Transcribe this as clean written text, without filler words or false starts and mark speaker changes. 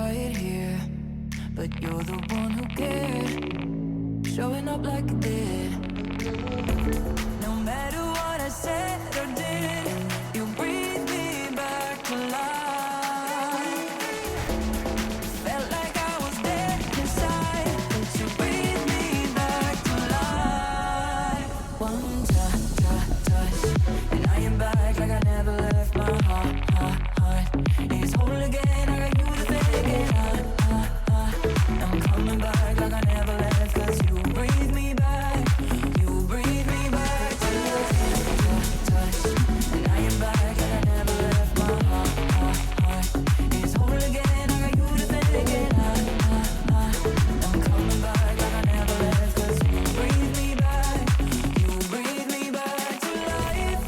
Speaker 1: right here, but you're the one who cared, showing up like you did. No matter what I said or did, you breathe me back to life. Felt like I was dead inside, but you breathe me back to life. One touch, and I am back like I never left. My heart is whole again. I got you to thank it. I'm coming back like I never left, 'cause you breathe me back. You breathe me back to touch, and I am back like I never left. My heart is whole again. I got you to thank it. I'm coming back like I never left, 'cause you breathe me back. You breathe me back to life.